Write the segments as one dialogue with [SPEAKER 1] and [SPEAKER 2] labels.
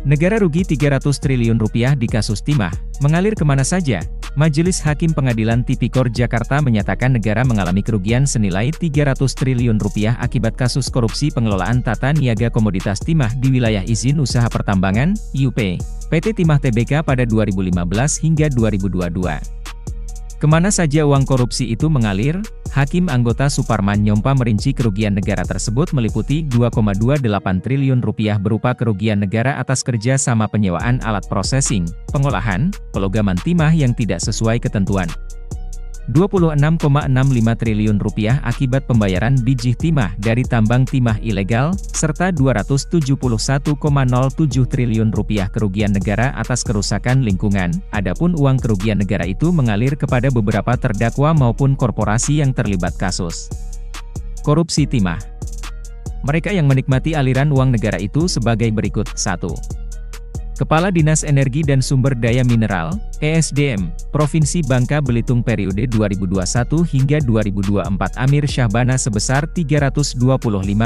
[SPEAKER 1] Negara rugi 300 triliun rupiah di kasus timah, mengalir kemana saja? Majelis Hakim Pengadilan Tipikor Jakarta menyatakan negara mengalami kerugian senilai 300 triliun rupiah akibat kasus korupsi pengelolaan tata niaga komoditas timah di wilayah izin usaha pertambangan, IUP, PT Timah Tbk pada 2015 hingga 2022. Kemana saja uang korupsi itu mengalir? Hakim anggota Suparman Nyompa merinci kerugian negara tersebut meliputi 2,28 triliun rupiah berupa kerugian negara atas kerja sama penyewaan alat processing, pengolahan, pelogaman timah yang tidak sesuai ketentuan. 26,65 triliun rupiah akibat pembayaran biji timah dari tambang timah ilegal, serta 271,07 triliun rupiah kerugian negara atas kerusakan lingkungan. Adapun uang kerugian negara itu mengalir kepada beberapa terdakwa maupun korporasi yang terlibat kasus korupsi timah. Mereka yang menikmati aliran uang negara itu sebagai berikut: 1. Kepala Dinas Energi dan Sumber Daya Mineral, ESDM, Provinsi Bangka Belitung periode 2021 hingga 2024 Amir Syahbana sebesar Rp325,99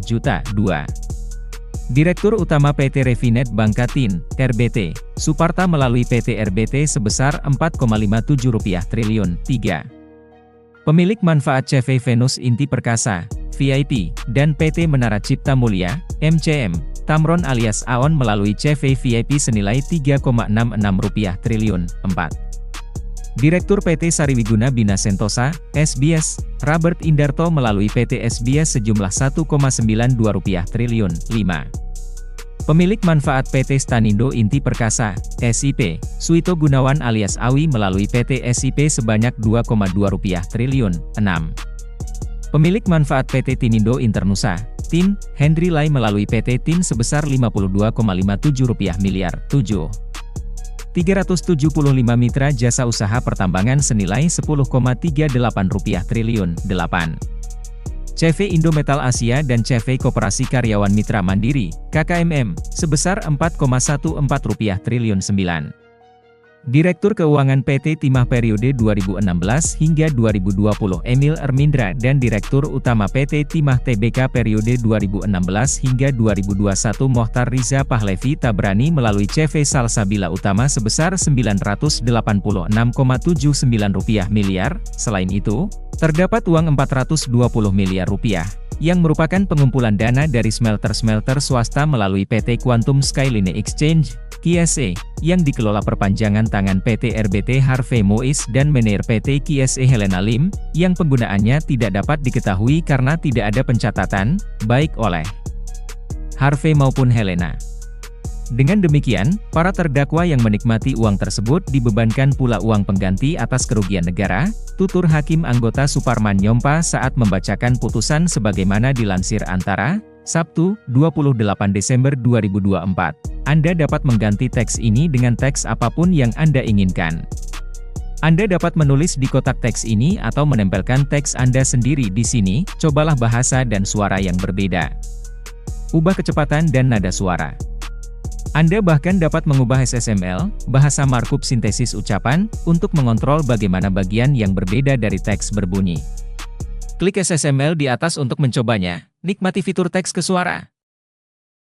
[SPEAKER 1] juta. 2. Direktur Utama PT Refinet Bangka Tin, RBT, Suparta melalui PT RBT sebesar Rp4,57 triliun. 3. Pemilik manfaat CV Venus Inti Perkasa, VIP, dan PT Menara Cipta Mulia, MCM, Tamron alias Aon melalui CV VIP senilai Rp3,66 triliun. 4. Direktur PT Sariwiguna Bina Sentosa, SBS, Robert Indarto melalui PT SBS sejumlah Rp1,92 triliun. 5. Pemilik manfaat PT Stanindo Inti Perkasa, SIP, Suito Gunawan alias Awi melalui PT SIP sebanyak Rp2,2 triliun. 6. Pemilik manfaat PT Tinindo Internusa, TIN, Henry Lai melalui PT TIN sebesar Rp52,57 miliar. 7. 375 mitra jasa usaha pertambangan senilai Rp10,38 triliun. 8. CV Indometal Asia dan CV Koperasi Karyawan Mitra Mandiri, KKMM, sebesar Rp4,14 triliun. 9. Direktur Keuangan PT Timah periode 2016 hingga 2020 Emil Ermindra dan Direktur Utama PT Timah Tbk periode 2016 hingga 2021 Mohtar Riza Pahlevi Tabrani melalui CV Salsabila Utama sebesar Rp986,79 miliar. Selain itu, terdapat uang Rp420 miliar yang merupakan pengumpulan dana dari smelter-smelter swasta melalui PT Quantum Skyline Exchange, QSE, yang dikelola perpanjangan tangan PT RBT Harvey Mois dan Mener PT QSE Helena Lim, yang penggunaannya tidak dapat diketahui karena tidak ada pencatatan, baik oleh Harvey maupun Helena. Dengan demikian, para terdakwa yang menikmati uang tersebut dibebankan pula uang pengganti atas kerugian negara, tutur Hakim anggota Suparman Nyompa saat membacakan putusan sebagaimana dilansir Antara, Sabtu, 28 Desember 2024. Anda dapat mengganti teks ini dengan teks apapun yang Anda inginkan. Anda dapat menulis di kotak teks ini atau menempelkan teks Anda sendiri di sini. Cobalah bahasa dan suara yang berbeda. Ubah kecepatan dan nada suara. Anda bahkan dapat mengubah SSML, bahasa markup sintesis ucapan, untuk mengontrol bagaimana bagian yang berbeda dari teks berbunyi. Klik SSML di atas untuk mencobanya. Nikmati fitur teks ke suara.